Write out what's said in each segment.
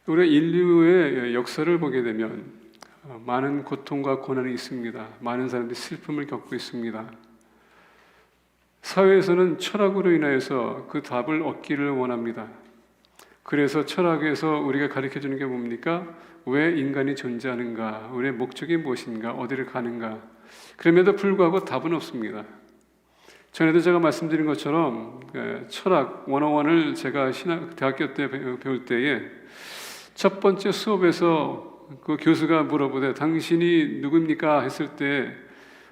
우리가 인류의 역사를 보게 되면 많은 고통과 고난이 있습니다. 많은 사람들이 슬픔을 겪고 있습니다. 사회에서는 철학으로 인하여서 그 답을 얻기를 원합니다. 그래서 철학에서 우리가 가르쳐주는 게 뭡니까? 왜 인간이 존재하는가? 우리의 목적이 무엇인가? 어디를 가는가? 그럼에도 불구하고 답은 없습니다. 전에도 제가 말씀드린 것처럼 철학 101을 제가 대학교 때 배울 때에 첫 번째 수업에서 그 교수가 물어보되 당신이 누굽니까? 했을 때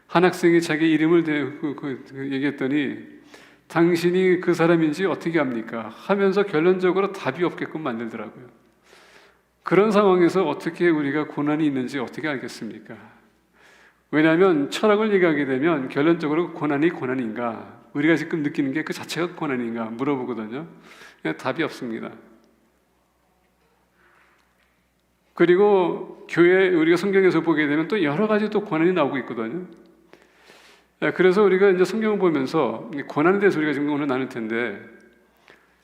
한 학생이 자기 이름을 얘기했더니 당신이 그 사람인지 어떻게 압니까? 하면서 결론적으로 답이 없게끔 만들더라고요. 그런 상황에서 어떻게 우리가 고난이 있는지 어떻게 알겠습니까? 왜냐하면 철학을 얘기하게 되면 결론적으로 고난이 고난인가? 우리가 지금 느끼는 게 그 자체가 고난인가? 물어보거든요. 답이 없습니다. 그리고 교회 우리가 성경에서 보게 되면 또 여러 가지 또 고난이 나오고 있거든요. 그래서 우리가 이제 성경을 보면서 고난에 대해서 우리가 지금 오늘 나눌 텐데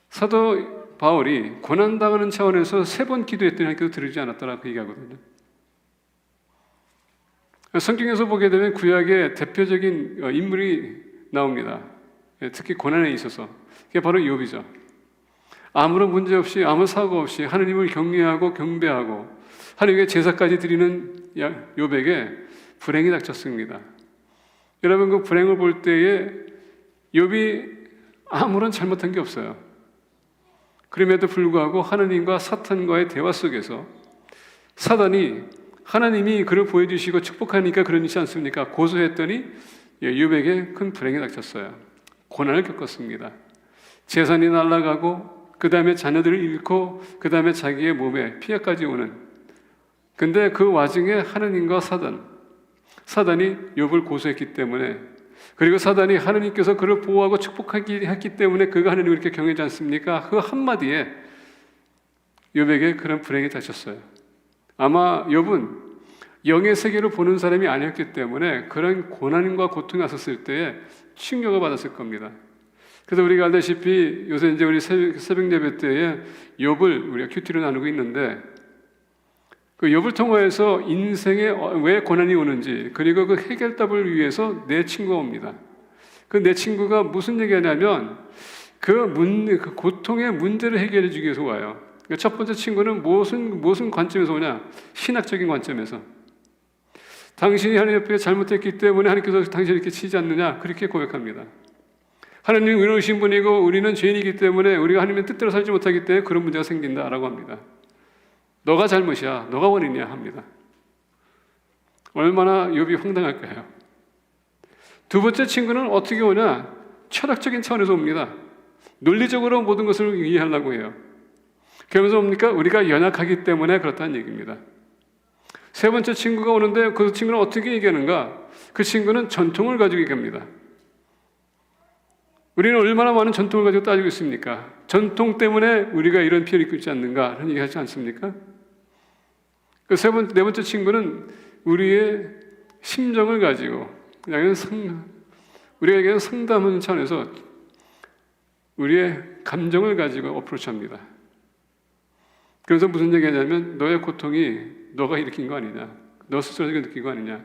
사도 바울이 고난 당하는 차원에서 3번 기도했더니 하나님께서 들으지 않았다라고 얘기하거든요. 성경에서 보게 되면 구약의 대표적인 인물이 나옵니다. 특히 고난에 있어서 그게 바로 욥이죠. 아무런 문제 없이 아무 사고 없이 하나님을 경외하고 경배하고 하나님께 제사까지 드리는 욥에게 불행이 닥쳤습니다. 여러분 그 불행을 볼 때에 욥이 아무런 잘못한 게 없어요. 그럼에도 불구하고 하나님과 사탄과의 대화 속에서 사단이 하나님이 그를 보여주시고 축복하니까 그러지 않습니까? 고소했더니 욥에게 큰 불행이 닥쳤어요. 고난을 겪었습니다. 재산이 날아가고 그 다음에 자녀들을 잃고 그 다음에 자기의 몸에 피해까지 오는. 근데 그 와중에 하나님과 사단이 욥을 고소했기 때문에 그리고 사단이 하나님께서 그를 보호하고 축복하기 했기 때문에 그가 하나님을 이렇게 경외하지 않습니까? 그 한마디에 욥에게 그런 불행이 닥쳤어요. 아마 욥은 영의 세계를 보는 사람이 아니었기 때문에 그런 고난과 고통이 왔었을 때에 충격을 받았을 겁니다. 그래서 우리가 알다시피 요새 이제 우리 새벽 예배 때에 욥을 우리가 큐티로 나누고 있는데 그 욥을 통해서 인생에 왜 고난이 오는지 그리고 그 해결답을 위해서 내 친구가 옵니다. 그 내 친구가 무슨 얘기하냐면 그 고통의 문제를 해결해 주기 위해서 와요. 첫 번째 친구는 무슨 관점에서 오냐? 신학적인 관점에서. 당신이 하나님 앞에 잘못했기 때문에 하나님께서 당신을 이렇게 치지 않느냐? 그렇게 고백합니다. 하나님은 의로우신 분이고 우리는 죄인이기 때문에 우리가 하나님의 뜻대로 살지 못하기 때문에 그런 문제가 생긴다라고 합니다. 너가 잘못이야. 너가 원인이야 합니다. 얼마나 욥이 황당할까요? 두 번째 친구는 어떻게 오냐? 철학적인 차원에서 옵니다. 논리적으로 모든 것을 이해하려고 해요. 그러면서 뭡니까? 우리가 연약하기 때문에 그렇다는 얘기입니다. 세 번째 친구가 오는데 그 친구는 어떻게 얘기하는가? 그 친구는 전통을 가지고 얘기합니다. 우리는 얼마나 많은 전통을 가지고 따지고 있습니까? 전통 때문에 우리가 이런 피해를 입고 있지 않는가? 그런 얘기 하지 않습니까? 그 네 번째 친구는 우리의 심정을 가지고 우리에게 상담하는 차원에서 우리의 감정을 가지고 어프로치합니다. 그래서 무슨 얘기하냐면 너의 고통이 너가 일으킨 거 아니냐? 너 스스로 느낀 거 아니냐?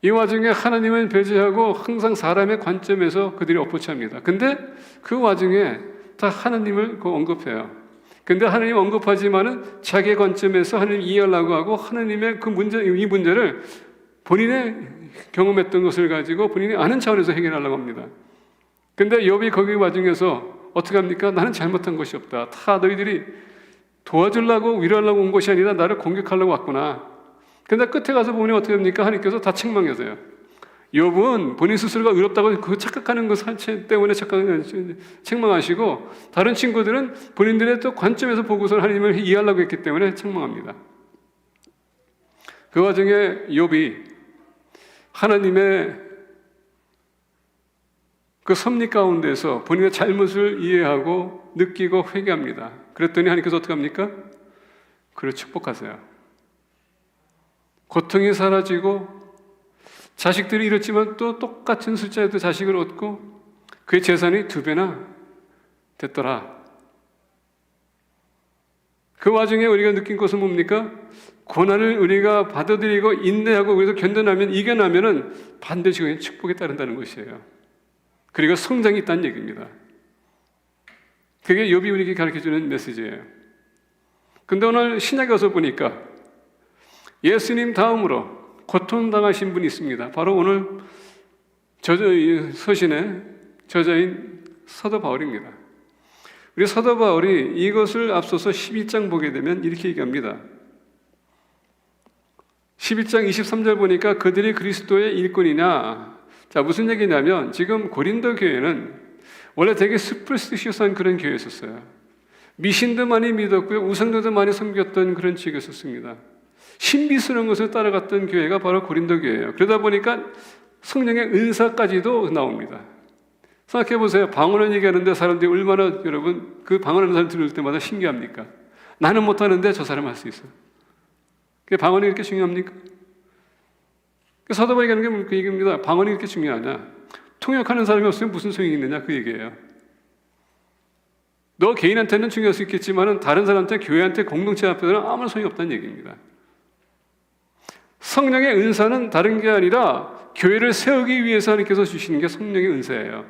이 와중에 하나님은 배제하고 항상 사람의 관점에서 그들이 어프로치합니다. 근데 그 와중에 다 하나님을 언급해요. 근데 하나님 언급하지만은 자기의 관점에서 하나님 이해하려고 하고 하나님의 이 문제를 본인의 경험했던 것을 가지고 본인이 아는 차원에서 해결하려고 합니다. 근데 욥이 거기 와중에서 어떻게 합니까? 나는 잘못한 것이 없다. 다 너희들이 도와주려고 위로하려고 온 것이 아니라 나를 공격하려고 왔구나. 근데 끝에 가서 보니 어떻게 합니까? 하나님께서 다 책망하세요. 욥은 본인 스스로가 의롭다고 그 착각하는 것 때문에 책망하시고 다른 친구들은 본인들의 또 관점에서 보고서 하나님을 이해하려고 했기 때문에 책망합니다. 그 와중에 욥이 하나님의 그 섭리 가운데서 본인의 잘못을 이해하고 느끼고 회개합니다. 그랬더니 하나님께서 어떻게 합니까? 그를 축복하세요. 고통이 사라지고 자식들이 잃었지만 또 똑같은 숫자의 또 자식을 얻고 그의 재산이 2배나 됐더라. 그 와중에 우리가 느낀 것은 뭡니까? 고난을 우리가 받아들이고 인내하고 그래서 견뎌나면 이겨나면은 반드시 그냥 축복에 따른다는 것이에요. 그리고 성장이 있다는 얘기입니다. 그게 욥이 우리에게 가르쳐주는 메시지예요. 근데 오늘 신약에 와서 보니까 예수님 다음으로 고통당하신 분이 있습니다. 바로 오늘 서신의 저자인 사도 바울입니다. 우리 사도 바울이 이것을 앞서서 11장 보게 되면 이렇게 얘기합니다. 11장 23절 보니까 그들이 그리스도의 일꾼이냐. 자, 무슨 얘기냐면 지금 고린도 교회는 원래 되게 슈퍼스티셔스한 그런 교회였었어요. 미신도 많이 믿었고요, 우상들도 많이 섬겼던 그런 지역이었습니다. 신비스러운 것을 따라갔던 교회가 바로 고린도 교회예요. 그러다 보니까 성령의 은사까지도 나옵니다. 생각해 보세요. 방언을 얘기하는데 사람들이 얼마나, 여러분, 그 방언하는 사람 들을 때마다 신기합니까? 나는 못하는데 저 사람은 할 수 있어요. 방언이 이렇게 중요합니까? 사도 바울이 하는 게 그 얘기입니다. 방언이 이렇게 중요하냐? 통역하는 사람이 없으면 무슨 소용이 있느냐? 그 얘기예요. 너 개인한테는 중요할 수 있겠지만 다른 사람한테, 교회한테, 공동체 앞에서는 아무런 소용이 없다는 얘기입니다. 성령의 은사는 다른 게 아니라 교회를 세우기 위해서 하나님께서 주시는 게 성령의 은사예요.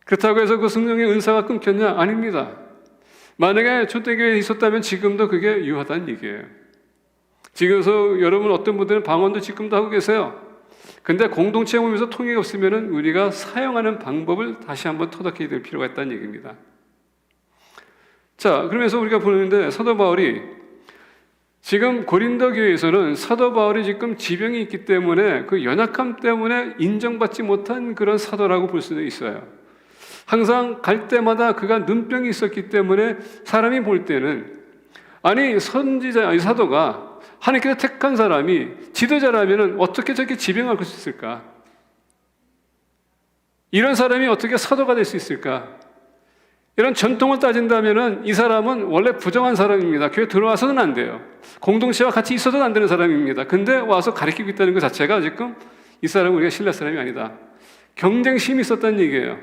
그렇다고 해서 그 성령의 은사가 끊겼냐? 아닙니다. 만약에 초대교회에 있었다면 지금도 그게 유효하다는 얘기예요. 지금서 여러분 어떤 분들은 방언도 지금도 하고 계세요. 근데 공동체에 오면서 통역이 없으면 우리가 사용하는 방법을 다시 한번 터득해야 될 필요가 있다는 얘기입니다. 자, 그러면서 우리가 보는데 사도 바울이 지금 고린도 교회에서는 사도 바울이 지금 지병이 있기 때문에 그 연약함 때문에 인정받지 못한 그런 사도라고 볼 수도 있어요. 항상 갈 때마다 그가 눈병이 있었기 때문에 사람이 볼 때는, 아니 선지자, 사도가 하나님께서 택한 사람이 지도자라면 어떻게 저렇게 지병할 수 있을까? 이런 사람이 어떻게 사도가 될 수 있을까? 이런 전통을 따진다면 이 사람은 원래 부정한 사람입니다. 교회 들어와서는 안 돼요. 공동체와 같이 있어도 안 되는 사람입니다. 근데 와서 가르치고 있다는 것 자체가 지금 이 사람은 우리가 신뢰할 사람이 아니다. 경쟁심이 있었다는 얘기예요.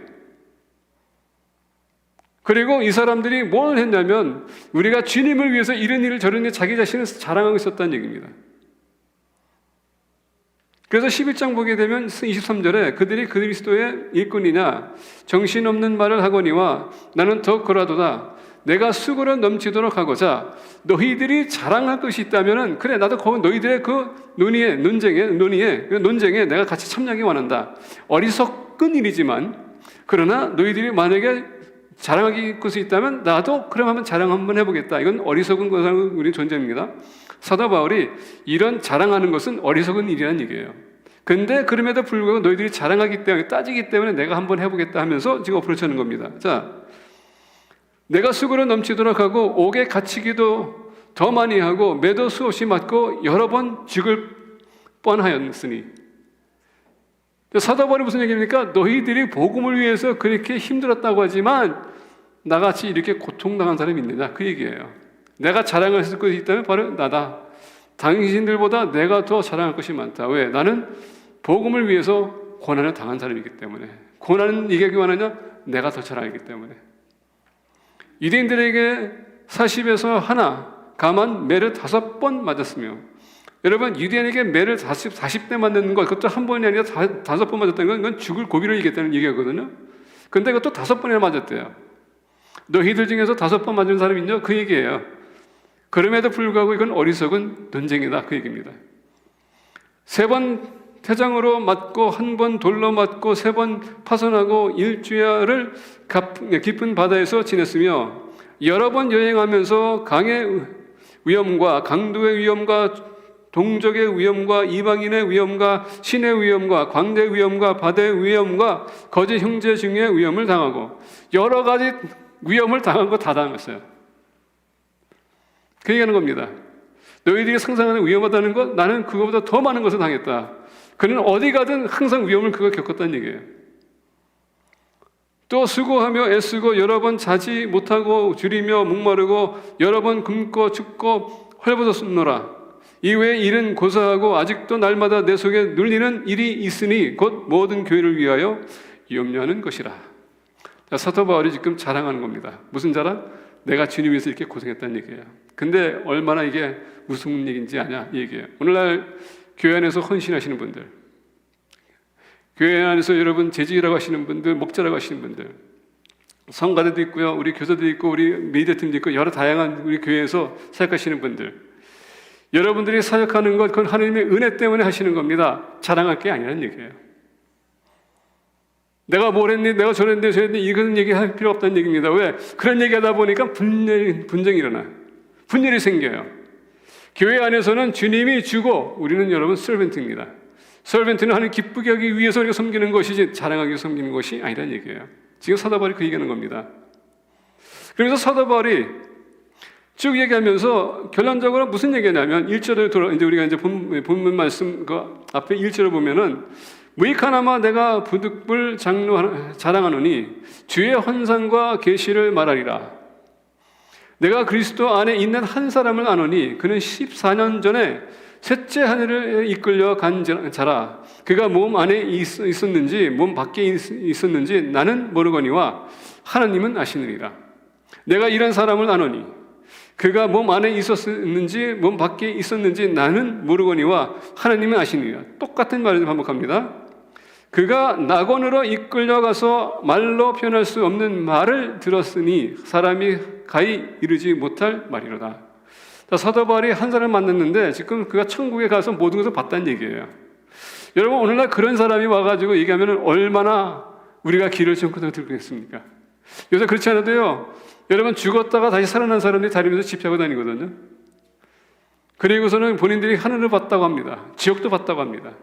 그리고 이 사람들이 뭘 했냐면 우리가 주님을 위해서 이런 일을 저런 일 자기 자신을 자랑하고 있었다는 얘기입니다. 그래서 11장 보게 되면 23절에 그들이 그리스도의 일꾼이냐 정신없는 말을 하거니와 나는 더 그러하도다. 내가 수고로 넘치도록 하고자 너희들이 자랑할 것이 있다면 그래, 나도 너희들의 그 논쟁에 내가 같이 참여하기 원한다. 어리석은 일이지만 그러나 너희들이 만약에 자랑하기 것이 있다면 나도 그럼 한번 자랑 한번 해보겠다. 이건 어리석은 것으로 우리는 존재입니다. 사도 바울이 이런 자랑하는 것은 어리석은 일이라는 얘기예요. 근데 그럼에도 불구하고 너희들이 자랑하기 때문에, 따지기 때문에 내가 한번 해보겠다 하면서 지금 어프로치 하는 겁니다. 자, 내가 수고로 넘치도록 하고 옥에 갇히기도 더 많이 하고 매도 수없이 맞고 여러 번 죽을 뻔하였으니. 사도 바울이 무슨 얘기입니까? 너희들이 복음을 위해서 그렇게 힘들었다고 하지만 나같이 이렇게 고통당한 사람이 있느냐? 그 얘기예요. 내가 자랑할 것이 있다면 바로 나다. 당신들보다 내가 더 자랑할 것이 많다. 왜? 나는 복음을 위해서 고난을 당한 사람이기 때문에. 고난은 이기기 원하냐? 내가 더 자랑하기 때문에. 유대인들에게 40에서 하나, 가만 매를 5번 맞았으며, 여러분 유대인에게 매를 40대 맞는 것, 그것도 한 번이 아니라 5번 맞았다는 건 이건 죽을 고비를 이겼다는 얘기거든요. 근데 그것도 5번이나 맞았대요. 너희들 중에서 5번 맞은 사람이 있냐? 그 얘기예요. 그럼에도 불구하고 이건 어리석은 논쟁이다. 그 얘기입니다. 3번 태장으로 맞고 1번 돌로 맞고 3번 파손하고 일주야를 깊은 바다에서 지냈으며 여러 번 여행하면서 강의 위험과 강도의 위험과 동족의 위험과 이방인의 위험과 신의 위험과 광대의 위험과 바다의 위험과 거짓 형제 중의 위험을 당하고 여러 가지 위험을 당한 거 다 당했어요. 그 얘기하는 겁니다. 너희들이 상상하는 위험하다는 것, 나는 그거보다 더 많은 것을 당했다. 그는 어디 가든 항상 위험을 겪었다는 얘기예요. 또 수고하며 애쓰고 여러 번 자지 못하고 줄이며 목마르고 여러 번 굶고 춥고 헐벗었노라. 이외에 일은 고사하고 아직도 날마다 내 속에 눌리는 일이 있으니 곧 모든 교회를 위하여 염려하는 것이라. 자, 사도 바울이 지금 자랑하는 겁니다. 무슨 자랑? 내가 주님 위해서 이렇게 고생했다는 얘기예요. 근데 얼마나 이게 무슨 얘기인지 아냐 이 얘기예요. 오늘날 교회 안에서 헌신하시는 분들, 교회 안에서 여러분 재직이라고 하시는 분들, 목자라고 하시는 분들, 성가대도 있고요, 우리 교사도 있고, 우리 미디어팀도 있고, 여러 다양한 우리 교회에서 사역하시는 분들, 여러분들이 사역하는 것, 그건 하나님의 은혜 때문에 하시는 겁니다. 자랑할 게 아니라는 얘기예요. 내가 뭘 했니, 내가 저랬는데 저랬는데 이런 얘기할 필요 없다는 얘기입니다. 왜? 그런 얘기하다 보니까 분쟁이 일어나요. 분열이 생겨요. 교회 안에서는 주님이 주고 우리는 여러분 서벤트입니다. 서벤트는 하나님 기쁘게 하기 위해서 우리가 섬기는 것이지 자랑하기 위해서 섬기는 것이 아니라는 얘기예요. 지금 사도 바울이 그 얘기하는 겁니다. 그래서 사도 바울이 쭉 얘기하면서 결론적으로 무슨 얘기냐면 1절을 이제 우리가 이제 본문 말씀 그 앞에 1절을 보면은 무익하나마 내가 부득불 자랑하노니 주의 환상과 계시를 말하리라. 내가 그리스도 안에 있는 한 사람을 아노니 그는 14년 전에 셋째 하늘을 이끌려 간 자라. 그가 몸 안에 있었는지 몸 밖에 있었는지 나는 모르거니와 하나님은 아시느니라. 내가 이런 사람을 아노니 그가 몸 안에 있었는지 몸 밖에 있었는지 나는 모르거니와 하나님은 아시느니라. 똑같은 말을 반복합니다. 그가 낙원으로 이끌려가서 말로 표현할 수 없는 말을 들었으니 사람이 가히 이르지 못할 말이로다. 사도 바울이 한 사람을 만났는데 지금 그가 천국에 가서 모든 것을 봤다는 얘기예요. 여러분 오늘날 그런 사람이 와가지고 얘기하면 얼마나 우리가 귀를 쫑긋 들겠습니까? 요새 그렇지 않아도요, 여러분 죽었다가 다시 살아난 사람들이 다니면서 집회하고 다니거든요. 그리고서는 본인들이 하늘을 봤다고 합니다. 지옥도 봤다고 합니다.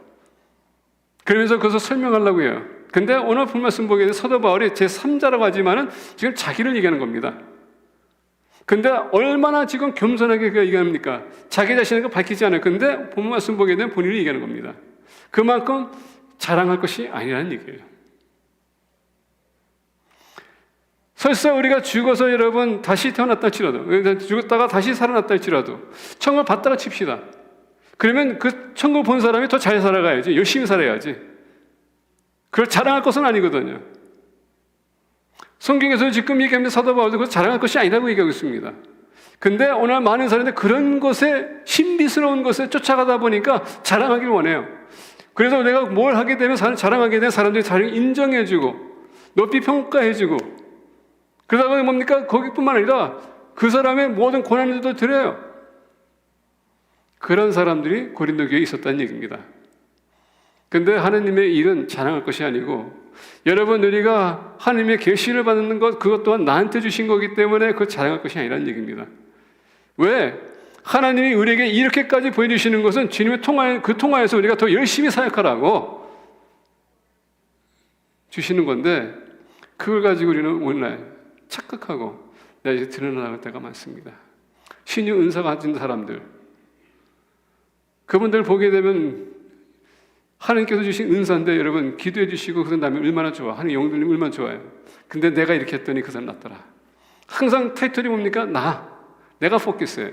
그러면서 그것을 설명하려고 해요. 근데 오늘 본 말씀 보게 되면 사도 바울이 제3자라고 하지만은 지금 자기를 얘기하는 겁니다. 근데 얼마나 지금 겸손하게 그가 얘기합니까? 자기 자신을 밝히지 않아요. 근데 본 말씀 보게 되면 본인이 얘기하는 겁니다. 그만큼 자랑할 것이 아니라는 얘기예요. 설사 우리가 죽어서 여러분 다시 태어났다 할지라도, 죽었다가 다시 살아났다 할지라도 천국을 봤다가 칩시다. 그러면 그 천국 본 사람이 더 잘 살아가야지, 열심히 살아야지. 그걸 자랑할 것은 아니거든요. 성경에서 지금 얘기하면 사도 바울도 그걸 자랑할 것이 아니라고 얘기하고 있습니다. 근데 오늘 많은 사람들이 그런 것에, 신비스러운 것에 쫓아가다 보니까 자랑하길 원해요. 그래서 내가 뭘 하게 되면 자랑하게 되면 사람들이 자기를 인정해주고 높이 평가해주고, 그러다 보니 뭡니까? 거기뿐만 아니라 그 사람의 모든 고난들도 드려요. 그런 사람들이 고린도 교회에 있었다는 얘기입니다. 근데 하나님의 일은 자랑할 것이 아니고, 여러분 우리가 하나님의 계시를 받는 것, 그것 또한 나한테 주신 거기 때문에 그걸 자랑할 것이 아니라는 얘기입니다. 왜? 하나님이 우리에게 이렇게까지 보여주시는 것은 주님의 그 통화에서 우리가 더 열심히 사역하라고 주시는 건데, 그걸 가지고 우리는 오늘날 착각하고 내가 이제 드러나갈 때가 많습니다. 신유 은사가 가진 사람들, 그분들 보게 되면 하나님께서 주신 은사인데 여러분 기도해 주시고 그 다음에 얼마나 좋아, 하나님 영들님 얼마나 좋아요. 근데 내가 이렇게 했더니 그 사람 낫더라. 항상 타이틀이 뭡니까? 내가 포커스예요.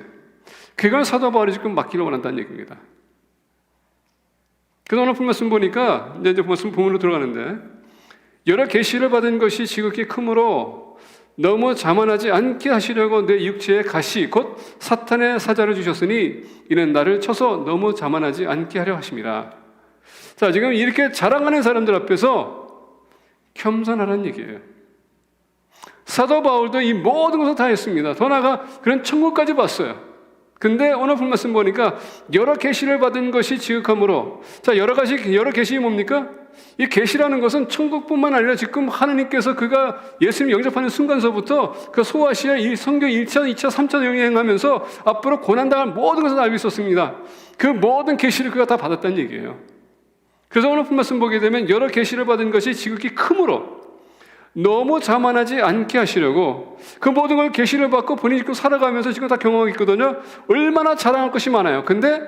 그걸 사도 바울이 지금 맡기려고 원한다는 얘기입니다. 그래서 오늘 말씀 보니까 이제 말씀 본문으로 들어가는데, 여러 계시를 받은 것이 지극히 크므로 너무 자만하지 않게 하시려고 내 육체의 가시 곧 사탄의 사자를 주셨으니 이는 나를 쳐서 너무 자만하지 않게 하려 하심이라. 자, 지금 이렇게 자랑하는 사람들 앞에서 겸손하라는 얘기예요. 사도 바울도 이 모든 것을 다 했습니다. 더 나아가 그런 천국까지 봤어요. 근데 오늘 본 말씀 보니까 여러 계시를 받은 것이 지극함으로, 자, 여러 계시 뭡니까? 이 계시라는 것은 천국뿐만 아니라 지금 하나님께서 그가 예수님 영접하는 순간서부터 그 소아시아 성경 1차, 2차, 3차 여행하면서 앞으로 고난당할 모든 것을 알고 있었습니다. 그 모든 계시를 그가 다 받았다는 얘기예요. 그래서 오늘 본 말씀 보게 되면 여러 계시를 받은 것이 지극히 크므로 너무 자만하지 않게 하시려고, 그 모든 걸 계시를 받고 본인이 지금 살아가면서 지금 다 경험하고 있거든요. 얼마나 자랑할 것이 많아요. 근데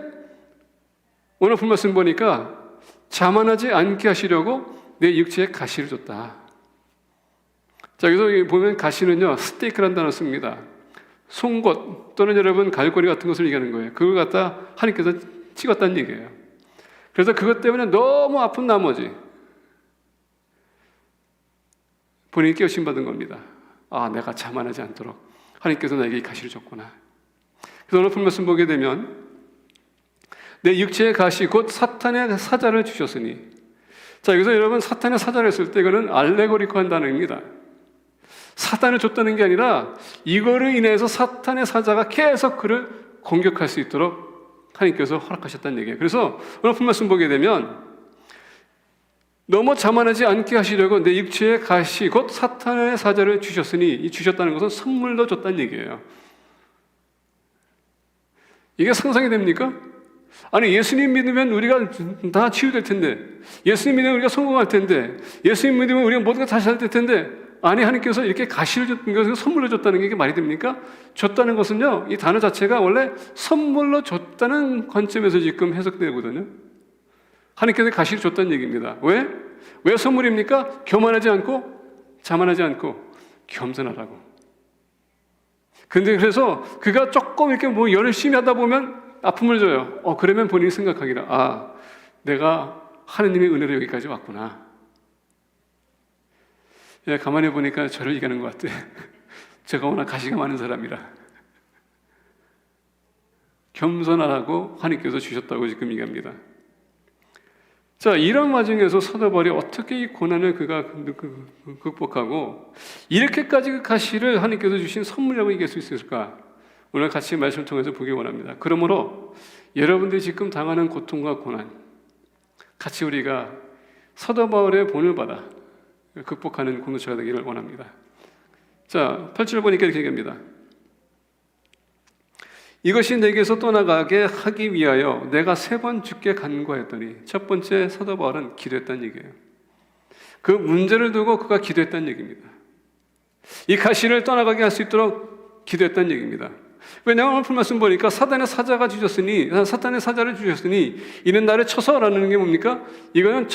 오늘 본 말씀 보니까 자만하지 않게 하시려고 내 육체에 가시를 줬다. 자, 여기서 보면 가시는요, 스테이크라는 단어 씁니다. 송곳 또는 여러분 갈고리 같은 것을 얘기하는 거예요. 그걸 갖다 하나님께서 찍었다는 얘기예요. 그래서 그것 때문에 너무 아픈 나머지 본인이 깨우침 받은 겁니다. 내가 자만하지 않도록 하나님께서 나에게 이 가시를 줬구나. 그래서 오늘 말씀 보게 되면 내 육체의 가시 곧 사탄의 사자를 주셨으니, 자, 여기서 여러분 사탄의 사자를 했을 때 이거는 알레고리코한 단어입니다. 사탄을 줬다는 게 아니라 이거를 인해서 사탄의 사자가 계속 그를 공격할 수 있도록 하나님께서 허락하셨다는 얘기예요. 그래서 오늘 말씀 보게 되면 너무 자만하지 않게 하시려고 내 육체의 가시 곧 사탄의 사자를 주셨으니, 이 주셨다는 것은 선물로 줬다는 얘기예요. 이게 상상이 됩니까? 아니, 예수님 믿으면 우리가 다 치유될 텐데, 예수님 믿으면 우리가 성공할 텐데, 예수님 믿으면 우리가 모든 걸 다시 할 텐데, 아니, 하나님께서 이렇게 가시를 줬던 것을 선물로 줬다는 게 이게 말이 됩니까? 줬다는 것은요, 이 단어 자체가 원래 선물로 줬다는 관점에서 지금 해석되거든요. 하나님께서 가시를 줬다는 얘기입니다. 왜? 왜 선물입니까? 교만하지 않고, 자만하지 않고, 겸손하라고. 근데 그래서 그가 조금 이렇게 뭐 열심히 하다 보면 아픔을 줘요. 그러면 본인이 생각하기를, 아, 내가 하느님의 은혜로 여기까지 왔구나. 예, 가만히 보니까 저를 얘기하는 것 같아. 제가 워낙 가시가 많은 사람이라. 겸손하라고 하나님께서 주셨다고 지금 얘기합니다. 자, 이런 와중에서 사도 바울이 어떻게 이 고난을 그가 극복하고 이렇게까지 그 가시를 하나님께서 주신 선물이라고 얘기할 수 있을까? 오늘 같이 말씀을 통해서 보기 원합니다. 그러므로 여러분들이 지금 당하는 고통과 고난, 같이 우리가 사도 바울의 본을 받아 극복하는 공동체가 되기를 원합니다. 자, 8절 보니까 이렇게 얘기합니다. 이것이 내게서 떠나가게 하기 위하여 내가 3번 주께 간구하였더니, 첫 번째 사도 바울은 기도했다는 얘기예요. 그 문제를 두고 그가 기도했다는 얘기입니다. 이 가시를 떠나가게 할 수 있도록 기도했다는 얘기입니다. 왜냐하면 오늘 말씀 보니까 사탄의 사자를 주셨으니 이는 나를 쳐서라는 게 뭡니까? 이거는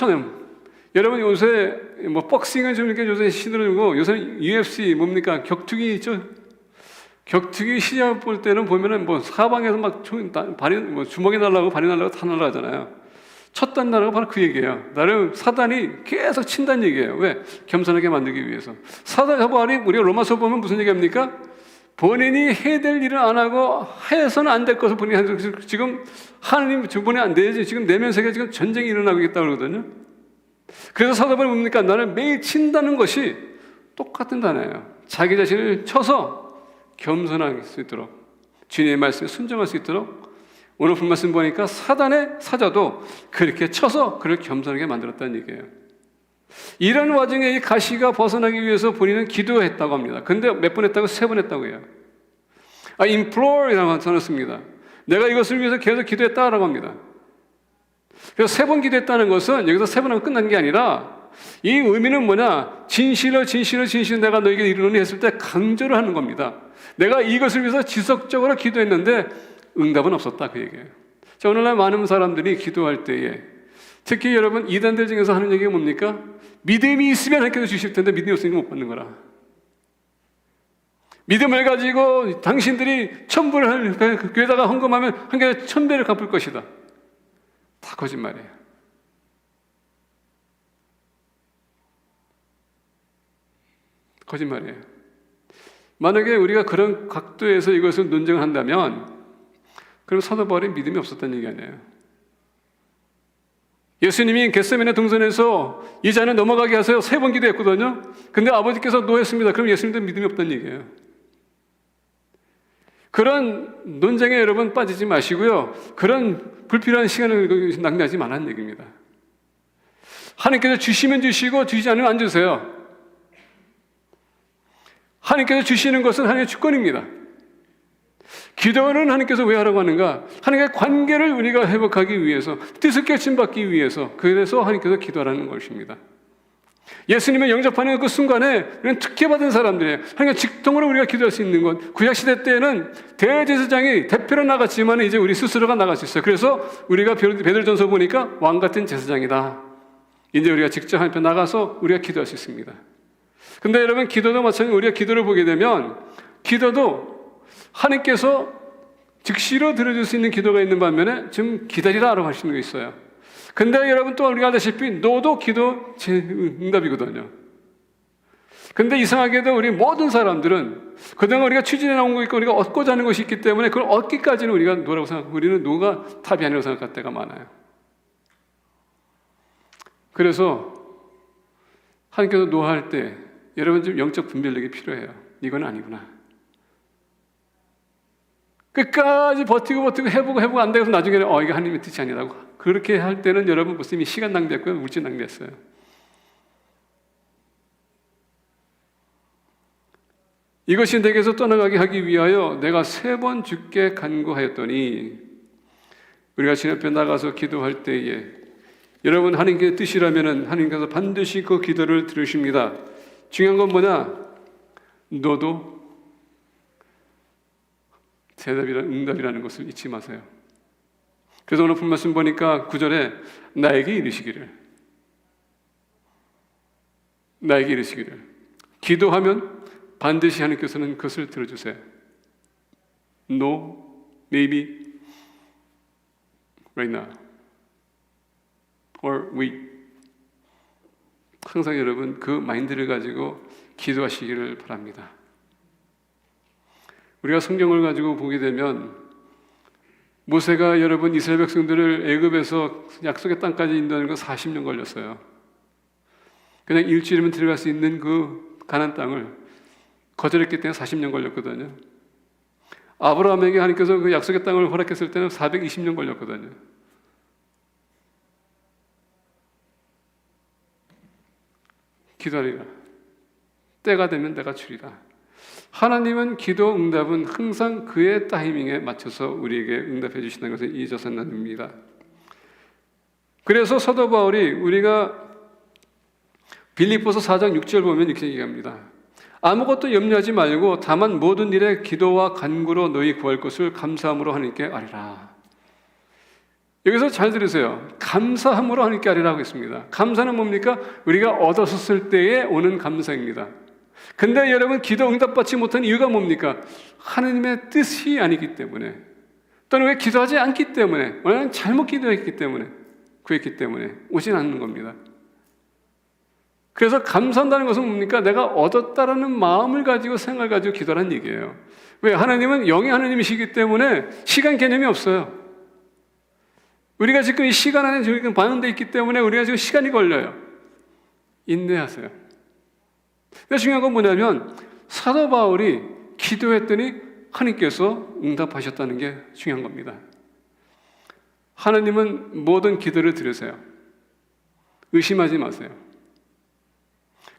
여러분 요새 뭐 복싱을 좀 이렇게 요새 시들고 요새 UFC 뭡니까? 격투기 있죠? 격투기 시합 볼 때는 보면은 뭐 사방에서 막 주먹이 날라고 발이 날라고 다 날라가잖아요. 쳤단 나라가 바로 그 얘기예요. 나를 사단이 계속 친다는 얘기예요. 왜? 겸손하게 만들기 위해서. 사단이 우리가 로마서 보면 무슨 얘기합니까? 본인이 해야 될 일을 안 하고 해서는 안 될 것을 본인이 하는, 지금 하나님 저번에 안 되지, 지금 내면 세계 지금 전쟁이 일어나고 있다고 그러거든요. 그래서 사도바울이 뭡니까? 나를 매일 친다는 것이 똑같은 단어예요. 자기 자신을 쳐서 겸손할 수 있도록, 주님의 말씀에 순종할 수 있도록, 오늘 본 말씀 보니까 사단의 사자도 그렇게 쳐서 그를 겸손하게 만들었다는 얘기예요. 이런 와중에 이 가시가 벗어나기 위해서 본인은 기도했다고 합니다. 근데 몇 번 했다고? 3번 했다고 해요. implore이라고 써놨습니다. 내가 이것을 위해서 계속 기도했다라고 합니다. 그래서 3번 기도했다는 것은 여기서 3번 하면 끝난 게 아니라, 이 의미는 뭐냐? 진실로 내가 너에게 이르노니 했을 때 강조를 하는 겁니다. 내가 이것을 위해서 지속적으로 기도했는데 응답은 없었다, 그 얘기예요. 자, 오늘날 많은 사람들이 기도할 때에, 특히 여러분 이단들 중에서 하는 얘기가 뭡니까? 믿음이 있으면 하나님께서 주실 텐데 믿음이 없으니까 못 받는 거라. 믿음을 가지고 당신들이 천불을 교회다가 헌금하면 한 개에 1000배를 갚을 것이다. 다 거짓말이에요. 거짓말이에요. 만약에 우리가 그런 각도에서 이것을 논쟁을 한다면, 그럼 사도 바울이 믿음이 없었다는 얘기 아니에요. 예수님이 겟세마네 동산에서 이 잔을 넘어가게 하세요 3번 기도했거든요. 근데 아버지께서 노했습니다. 그럼 예수님도 믿음이 없다는 얘기예요. 그런 논쟁에 여러분 빠지지 마시고요. 그런 불필요한 시간을 낭비하지 말라는 얘기입니다. 하나님께서 주시면 주시고 주시지 않으면 안 주세요. 하나님께서 주시는 것은 하나님의 주권입니다. 기도는 하나님께서 왜 하라고 하는가? 하나님과의 관계를 우리가 회복하기 위해서, 뜻을 깨침받기 위해서, 그래서 하나님께서 기도하라는 것입니다. 예수님을 영접하는 그 순간에 우리는 특혜받은 사람들이에요. 하나님과 직통으로 우리가 기도할 수 있는 것. 구약시대 때에는 대제사장이 대표로 나갔지만 이제 우리 스스로가 나갈 수 있어요. 그래서 우리가 베드로전서 보니까 왕같은 제사장이다. 이제 우리가 직접 하나님 앞에 나가서 우리가 기도할 수 있습니다. 근데 여러분, 기도도 마찬가지로 우리가 기도를 보게 되면, 기도도 하나님께서 즉시로 들어줄 수 있는 기도가 있는 반면에 좀 기다리라라고 하시는 게 있어요. 근데 여러분 또 우리가 알다시피 노도 기도 응답이거든요. 근데 이상하게도 우리 모든 사람들은 그동안 우리가 추진해 나온 거 있고 우리가 얻고자 하는 것이 있기 때문에 그걸 얻기까지는 우리가 노라고 생각하고 우리는 노가 답이 아니라고 생각할 때가 많아요. 그래서 하나님께서 노할 때 여러분 좀 영적 분별력이 필요해요. 이건 아니구나. 끝까지 버티고 해보고 안 되고서 나중에는 이게 하나님의 뜻이 아니라고. 그렇게 할 때는 여러분 무슨 이미 시간 낭비했고요, 물질 낭비했어요. 이것이 내게서 떠나가게 하기 위하여 내가 3번 주께 간구하였더니, 우리가 주 앞에 나가서 기도할 때에 여러분 하나님의 뜻이라면 하나님께서 반드시 그 기도를 들으십니다. 중요한 건 뭐냐? 너도 응답이라는 것을 잊지 마세요. 그래서 오늘 본 말씀 보니까 9절에 나에게 이르시기를 기도하면 반드시 하나님께서는 그것을 들어주세요. No, maybe, right now, or wait. 항상 여러분 그 마인드를 가지고 기도하시기를 바랍니다. 우리가 성경을 가지고 보게 되면 모세가 여러분 이스라엘 백성들을 애굽에서 약속의 땅까지 인도하는 거 40년 걸렸어요. 그냥 일주일이면 들어갈 수 있는 그 가나안 땅을 거절했기 때문에 40년 걸렸거든요. 아브라함에게 하나님께서 그 약속의 땅을 허락했을 때는 420년 걸렸거든요. 기다리라. 때가 되면 내가 주리라. 하나님은 기도 응답은 항상 그의 타이밍에 맞춰서 우리에게 응답해 주시는 것을 잊어서는 안 됩니다. 그래서 사도 바울이 우리가 빌립보서 4장 6절 보면 이렇게 얘기합니다. 아무것도 염려하지 말고 다만 모든 일에 기도와 간구로 너희 구할 것을 감사함으로 하나님께 아뢰라. 여기서 잘 들으세요. 감사함으로 하나님께 아뢰라고 했습니다. 감사는 뭡니까? 우리가 얻었을 때에 오는 감사입니다. 근데 여러분 기도 응답받지 못한 이유가 뭡니까? 하나님의 뜻이 아니기 때문에, 또는 왜 기도하지 않기 때문에, 원래는 잘못 기도했기 때문에, 구했기 때문에 오진 않는 겁니다. 그래서 감사한다는 것은 뭡니까? 내가 얻었다라는 마음을 가지고 생각을 가지고 기도하는 얘기예요. 왜? 하나님은 영의 하나님이시기 때문에 시간 개념이 없어요. 우리가 지금 이 시간 안에 지금 반응되어 있기 때문에 우리가 지금 시간이 걸려요. 인내하세요. 근데 중요한 건 뭐냐면 사도 바울이 기도했더니 하나님께서 응답하셨다는 게 중요한 겁니다. 하나님은 모든 기도를 들으세요. 의심하지 마세요.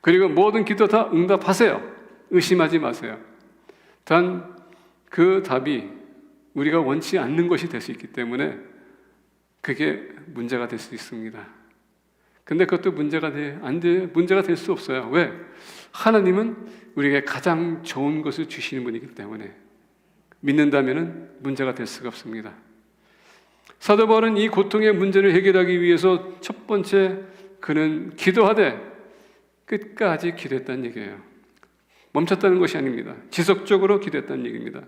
그리고 모든 기도 다 응답하세요. 의심하지 마세요. 단 그 답이 우리가 원치 않는 것이 될 수 있기 때문에 그게 문제가 될 수 있습니다. 근데 그것도 문제가 될 수 없어요. 왜? 하나님은 우리에게 가장 좋은 것을 주시는 분이기 때문에 믿는다면 문제가 될 수가 없습니다. 사도 바울은 이 고통의 문제를 해결하기 위해서 첫 번째 그는 기도하되 끝까지 기도했다는 얘기예요. 멈췄다는 것이 아닙니다. 지속적으로 기도했다는 얘기입니다.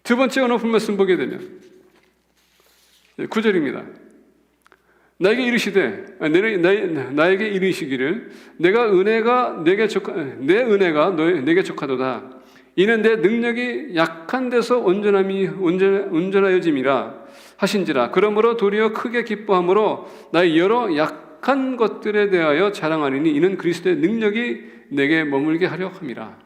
두 번째 오늘 본 말씀 보게 되면 9절입니다. 나에게 이르시기를 내 은혜가 내게 족하도다. 이는 내 능력이 약한 데서 온전하여짐이라 하신지라. 그러므로 도리어 크게 기뻐함으로 나의 여러 약한 것들에 대하여 자랑하리니 이는 그리스도의 능력이 내게 머물게 하려 함이라.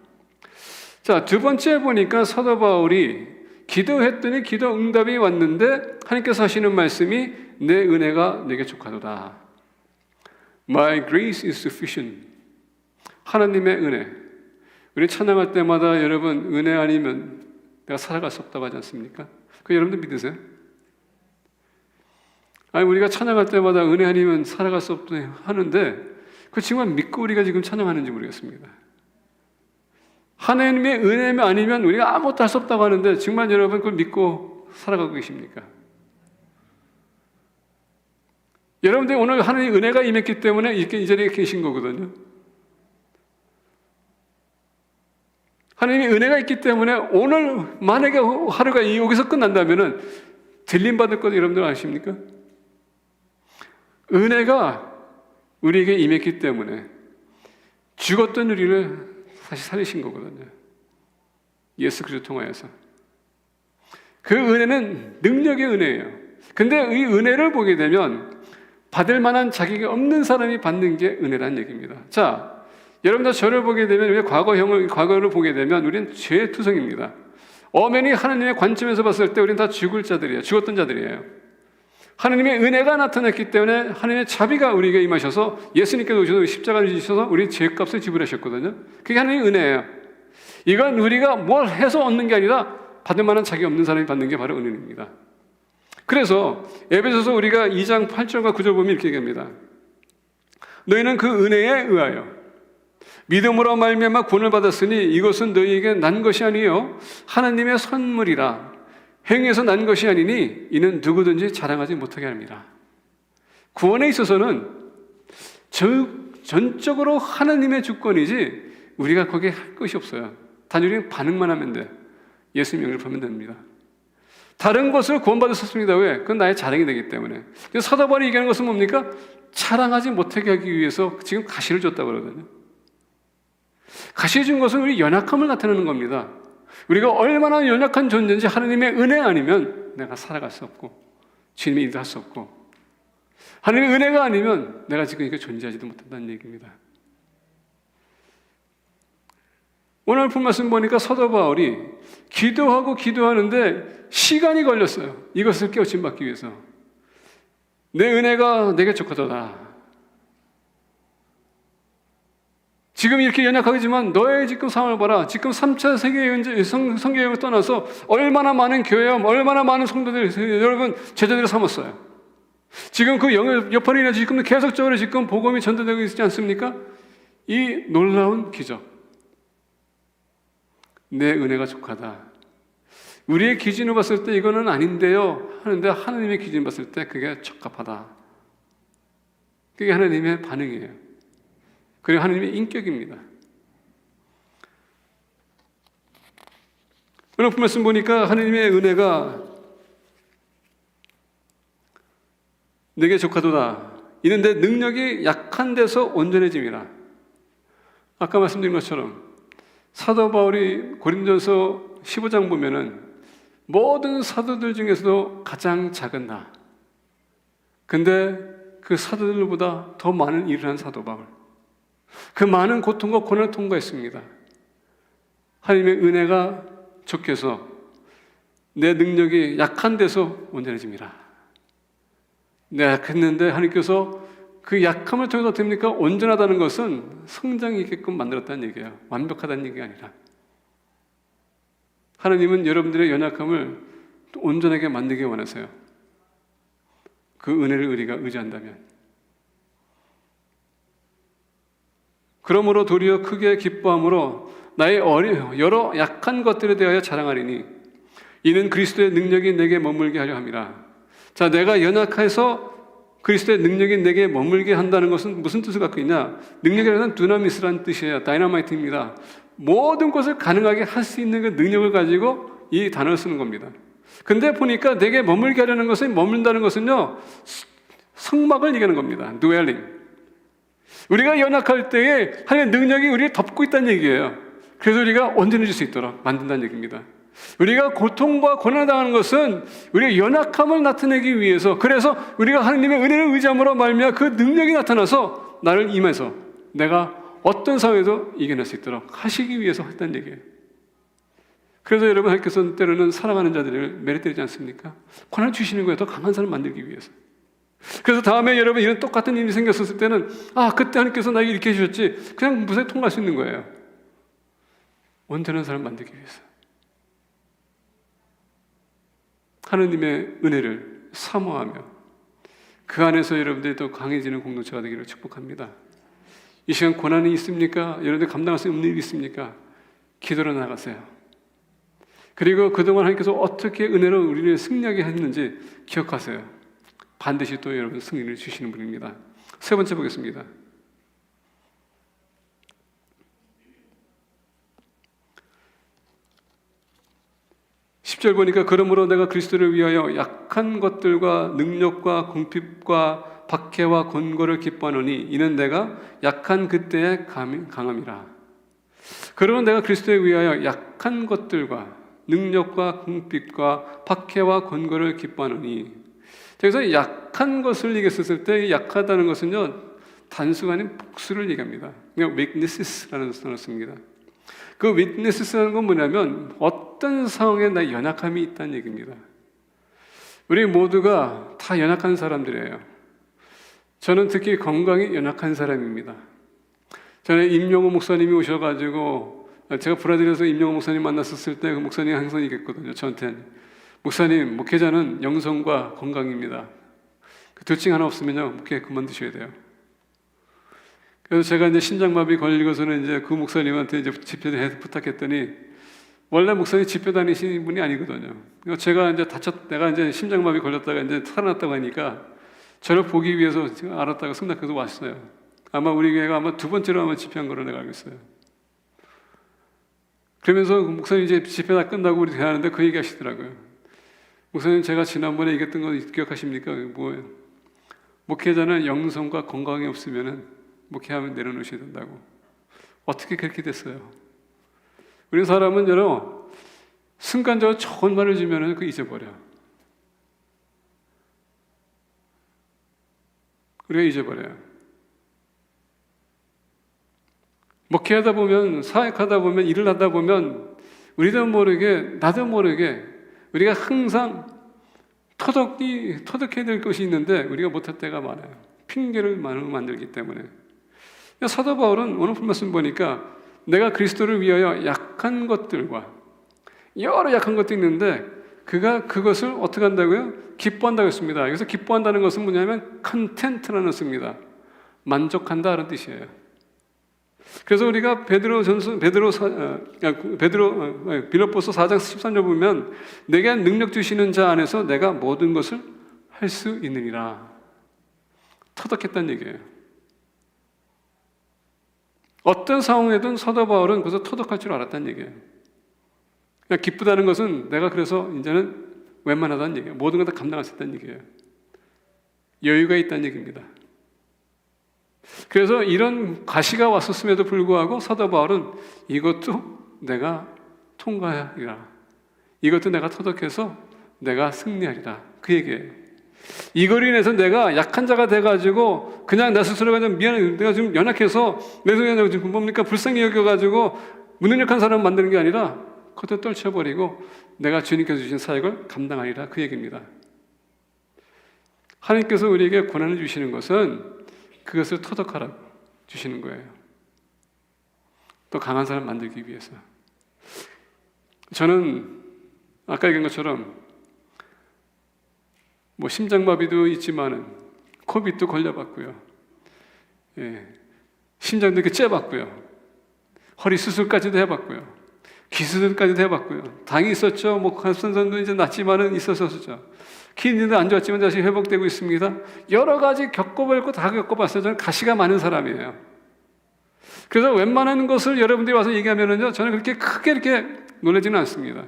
자, 두 번째 보니까 사도 바울이 기도했더니 기도 응답이 왔는데 하나님께서 하시는 말씀이 내 은혜가 내게 족하도다. My grace is sufficient. 하나님의 은혜. 우리 찬양할 때마다 여러분 은혜 아니면 내가 살아갈 수 없다고 하지 않습니까? 그 여러분들 믿으세요? 아니 우리가 찬양할 때마다 은혜 아니면 살아갈 수 없다 하는데 그 정말 믿고 우리가 지금 찬양하는지 모르겠습니다. 하나님의 은혜 아니면 우리가 아무것도 할 수 없다고 하는데 정말 여러분 그걸 믿고 살아가고 계십니까? 여러분들 오늘 하나님의 은혜가 임했기 때문에 이렇게 이 자리에 계신 거거든요. 하나님의 은혜가 있기 때문에 오늘 만약에 하루가 여기서 끝난다면 들림 받을 것 여러분들 아십니까? 은혜가 우리에게 임했기 때문에 죽었던 우리를 다시 살리신 거거든요. 예수 그리스도 통하여서. 그 은혜는 능력의 은혜예요. 근데 이 은혜를 보게 되면 받을 만한 자격이 없는 사람이 받는 게 은혜라는 얘기입니다. 자, 여러분들 저를 보게 되면, 우리 과거를 보게 되면 우리는 죄투성입니다. 엄연히 하나님의 관점에서 봤을 때 우리는 다 죽었던 자들이에요. 하나님의 은혜가 나타났기 때문에 하나님의 자비가 우리에게 임하셔서 예수님께서 오셔서 십자가를 지셔서 우리 죄값을 지불하셨거든요. 그게 하나님의 은혜예요. 이건 우리가 뭘 해서 얻는 게 아니라 받을 만한 자격이 없는 사람이 받는 게 바로 은혜입니다. 그래서 에베소서 우리가 2장 8절과 9절 보면 이렇게 얘기합니다. 너희는 그 은혜에 의하여 믿음으로 말미암아 구원을 받았으니 이것은 너희에게 난 것이 아니요 하나님의 선물이라. 행위에서 난 것이 아니니 이는 누구든지 자랑하지 못하게 합니다. 구원에 있어서는 전적으로 하나님의 주권이지 우리가 거기에 할 것이 없어요. 단순히 반응만 하면 돼. 예수님 영접하면 됩니다. 다른 것을 구원받았습니다. 왜? 그건 나의 자랑이 되기 때문에. 그래서 사도 바울이 얘기하는 것은 뭡니까? 자랑하지 못하게 하기 위해서 지금 가시를 줬다고 그러거든요. 가시 준 것은 우리 연약함을 나타내는 겁니다. 우리가 얼마나 연약한 존재인지 하나님의 은혜 아니면 내가 살아갈 수 없고 주님의 일도 할 수 없고 하나님의 은혜가 아니면 내가 지금 이렇게 존재하지도 못한다는 얘기입니다. 오늘 본 말씀 보니까 사도 바울이 기도하는데 시간이 걸렸어요. 이것을 깨우침 받기 위해서. 내 은혜가 내게 족하도다. 지금 이렇게 연약하지만 너의 지금 상황을 봐라. 지금 3차 세계여행 성교여행을 떠나서 얼마나 많은 교회와 얼마나 많은 성도들 여러분 제자들을 삼았어요. 지금 그 여파로 지금 계속적으로 지금 복음이 전도되고 있지 않습니까? 이 놀라운 기적. 내 은혜가 족하다. 우리의 기준으로 봤을 때 이거는 아닌데요 하는데 하나님의 기준으로 봤을 때 그게 적합하다. 그게 하나님의 반응이에요. 그리고 하나님의 인격입니다. 오늘 말씀 보니까 하나님의 은혜가 내게 족하도다. 이는 내 능력이 약한 데서 온전해짐이라. 아까 말씀드린 것처럼 사도 바울이 고린도서 15장 보면은 모든 사도들 중에서도 가장 작은 나. 근데 그 사도들보다 더 많은 일을 한 사도 바울. 그 많은 고통과 고난을 통과했습니다. 하나님의 은혜가 족해서 내 능력이 약한 데서 온전해집니다. 내가 약했는데 하나님께서 그 약함을 통해서 어떻게 됩니까? 온전하다는 것은 성장이 있게끔 만들었다는 얘기예요. 완벽하다는 얘기가 아니라. 하나님은 여러분들의 연약함을 온전하게 만들기 원하세요. 그 은혜를 우리가 의지한다면. 그러므로 도리어 크게 기뻐함으로 나의 여러 약한 것들에 대하여 자랑하리니 이는 그리스도의 능력이 내게 머물게 하려 함이라. 자, 내가 연약해서 그리스도의 능력이 내게 머물게 한다는 것은 무슨 뜻을 갖고 있냐? 능력이라는 두나미스라는 뜻이에요. 다이너마이트입니다. 모든 것을 가능하게 할 수 있는 그 능력을 가지고 이 단어를 쓰는 겁니다. 근데 보니까 내게 머물게 하려는 것은, 머문다는 것은요 성막을 얘기하는 겁니다. dwelling. 우리가 연약할 때에 하나님의 능력이 우리를 덮고 있다는 얘기예요. 그래서 우리가 온전해질 수 있도록 만든다는 얘기입니다. 우리가 고통과 고난을 당하는 것은 우리의 연약함을 나타내기 위해서, 그래서 우리가 하나님의 은혜를 의지함으로 말미암아 그 능력이 나타나서 나를 임해서 내가 어떤 상황에도 이겨낼 수 있도록 하시기 위해서 했다는 얘기예요. 그래서 여러분, 하나님께서 때로는 사랑하는 자들을 매력되지 않습니까? 고난을 주시는 거예요. 더 강한 사람 만들기 위해서. 그래서 다음에 여러분 이런 똑같은 일이 생겼을 때는 그때 하나님께서 나에게 이렇게 해주셨지, 그냥 무사히 통과할 수 있는 거예요. 온전한 사람 만들기 위해서. 하나님의 은혜를 사모하며 그 안에서 여러분들이 더 강해지는 공동체가 되기를 축복합니다. 이 시간 고난이 있습니까? 여러분들 감당할 수 없는 일이 있습니까? 기도로 나가세요. 그리고 그동안 하나님께서 어떻게 은혜로 우리를 승리하게 했는지 기억하세요. 반드시 또 여러분 승리를 주시는 분입니다. 세 번째 보겠습니다. 10절 보니까 그러므로 내가 그리스도를 위하여 약한 것들과 능력과 궁핍과 박해와 권고를 기뻐하노니 이는 내가 약한 그때의 강함이라. 그러면 내가 그리스도에 의하여 약한 것들과 능력과 궁핍과 박해와 권고를 기뻐하노니. 여기서 약한 것을 얘기했을 때 약하다는 것은요, 단수가 아닌 복수를 얘기합니다. 그냥 weakness라는 단어를 씁니다. 그 weakness라는 건 뭐냐면 어떤 상황에 나 연약함이 있다는 얘기입니다. 우리 모두가 다 연약한 사람들이에요. 저는 특히 건강이 연약한 사람입니다. 저는 임용호 목사님이 오셔가지고, 제가 브라질에서 임용호 목사님 만났었을 때 그 목사님이 항상 얘기했거든요. 저한테, 목사님, 목회자는 영성과 건강입니다. 그 둘 중 하나 없으면요, 목회 그만두셔야 돼요. 그래서 제가 이제 심장마비 걸리고서는 이제 그 목사님한테 이제 집회를 부탁했더니, 원래 목사님 집회 다니시는 분이 아니거든요. 제가 이제 내가 이제 심장마비 걸렸다가 이제 살아났다고 하니까 저를 보기 위해서 알았다가 승낙해서 왔어요. 아마 우리 교회가 아마 두 번째로 아마 집회한 걸로 내가 알고 있어요. 그러면서 목사님 이제 집회 다 끝나고 우리 대하는데 그 얘기 하시더라고요. 목사님, 제가 지난번에 얘기했던 거 기억하십니까? 뭐예요? 목회자는 영성과 건강이 없으면은 목회하면 내려놓으셔야 된다고. 어떻게 그렇게 됐어요? 우리 사람은 순간적으로 좋은 말을 주면은 그 잊어버려. 우리가 잊어버려요. 목회하다 보면, 사역하다 보면, 일을 하다 보면 우리도 모르게, 나도 모르게 우리가 항상 터득해야 될 것이 있는데 우리가 못할 때가 많아요. 핑계를 만들기 때문에. 사도 바울은 오늘 말씀 보니까 내가 그리스도를 위하여 약한 것들과 여러 약한 것도 있는데 그가 그것을 어떻게 한다고요? 기뻐한다고 했습니다. 여기서 기뻐한다는 것은 뭐냐면 컨텐트라는 뜻입니다. 만족한다는 뜻이에요. 그래서 우리가 빌립보서 4장 13절 보면 내게 능력 주시는 자 안에서 내가 모든 것을 할 수 있느니라. 터득했다는 얘기예요. 어떤 상황에든 사도 바울은 그래서 터득할 줄 알았다는 얘기예요. 그냥 기쁘다는 것은 내가 그래서 이제는 웬만하다는 얘기예요. 모든 걸 다 감당할 수 있다는 얘기예요. 여유가 있다는 얘기입니다. 그래서 이런 과시가 왔었음에도 불구하고 사도 바울은 이것도 내가 통과하리라. 이것도 내가 터득해서 내가 승리하리라. 그 얘기예요. 이걸 인해서 내가 약한 자가 돼가지고 그냥 나 스스로가 좀 미안해, 내가 좀 연약해서 내 손에 지금 뭡니까 불쌍히 여겨가지고 무능력한 사람 만드는 게 아니라 그것도 떨쳐버리고 내가 주님께서 주신 사역을 감당하리라. 그 얘기입니다. 하나님께서 우리에게 고난을 주시는 것은 그것을 터득하라고 주시는 거예요. 또 강한 사람 만들기 위해서. 저는 아까 얘기한 것처럼 뭐 심장마비도 있지만은 코비드도 걸려봤고요. 예, 심장도 이렇게 째봤고요. 허리 수술까지도 해봤고요. 기수술까지도 해봤고요. 당이 있었죠. 뭐 간선선도 이제 낫지만은 있었었죠. 키드니도 안 좋았지만 다시 회복되고 있습니다. 여러 가지 겪어보고 다 겪어봤어요. 저는 가시가 많은 사람이에요. 그래서 웬만한 것을 여러분들이 와서 얘기하면은요, 저는 그렇게 크게 이렇게 놀라지는 않습니다.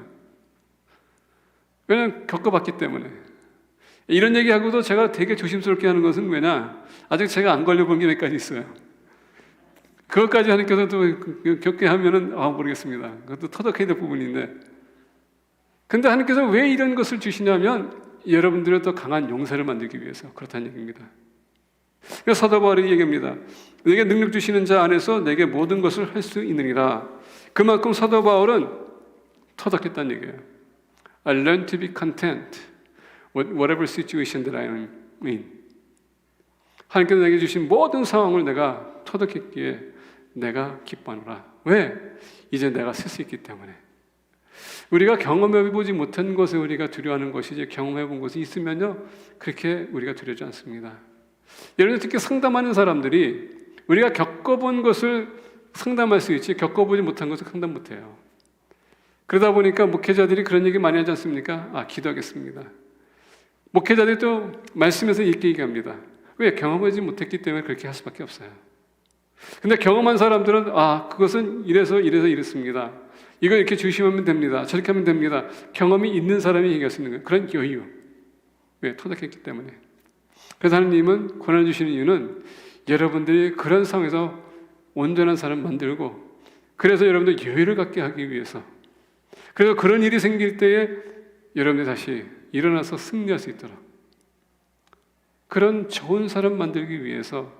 왜냐면 겪어봤기 때문에. 이런 얘기하고도 제가 되게 조심스럽게 하는 것은 왜냐? 아직 제가 안 걸려본 게 몇 가지 있어요. 그것까지 하나님께서 또 겪게 하면은 모르겠습니다. 그것도 터득해야 될 부분인데. 근데 하나님께서 왜 이런 것을 주시냐면 여러분들의 더 강한 용사를 만들기 위해서 그렇다는 얘기입니다. 그래서 사도 바울이 얘기합니다. 내게 능력 주시는 자 안에서 내게 모든 것을 할 수 있느니라. 그만큼 사도 바울은 터득했다는 얘기예요. I learned to be content with whatever situation that I am in. 하나님께서 내게 주신 모든 상황을 내가 터득했기에 내가 기뻐하노라. 왜? 이제 내가 쓸 수 있기 때문에. 우리가 경험해보지 못한 것에 우리가 두려워하는 것이 이제 경험해본 것이 있으면요, 그렇게 우리가 두려워하지 않습니다. 예를 들어 특히 상담하는 사람들이 우리가 겪어본 것을 상담할 수 있지 겪어보지 못한 것을 상담 못해요. 그러다 보니까 목회자들이 그런 얘기 많이 하지 않습니까? 기도하겠습니다. 목회자들이 또 말씀에서 이렇게 얘기합니다. 왜? 경험하지 못했기 때문에 그렇게 할 수밖에 없어요. 근데 경험한 사람들은 그것은 이래서 이렇습니다. 이거 이렇게 조심하면 됩니다. 저렇게 하면 됩니다. 경험이 있는 사람이 얘기할 수 있는 거예요. 그런 여유. 왜? 터득했기 때문에. 그래서 하나님은 고난을 주시는 이유는 여러분들이 그런 상황에서 온전한 사람 만들고 그래서 여러분들 여유를 갖게 하기 위해서, 그래서 그런 일이 생길 때에 여러분들이 다시 일어나서 승리할 수 있도록 그런 좋은 사람 만들기 위해서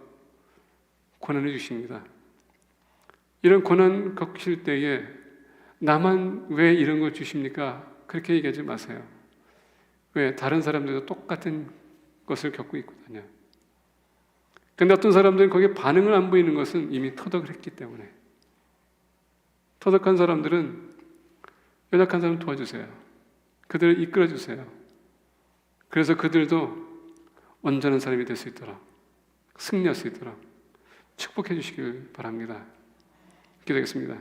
고난을 주십니다. 이런 고난 겪으실 때에 나만 왜 이런 걸 주십니까? 그렇게 얘기하지 마세요. 왜? 다른 사람들도 똑같은 것을 겪고 있거든요. 근데 어떤 사람들은 거기에 반응을 안 보이는 것은 이미 터득을 했기 때문에. 터득한 사람들은 연약한 사람 도와주세요. 그들을 이끌어주세요. 그래서 그들도 온전한 사람이 될 수 있도록, 승리할 수 있도록 축복해 주시길 바랍니다. 기도하겠습니다.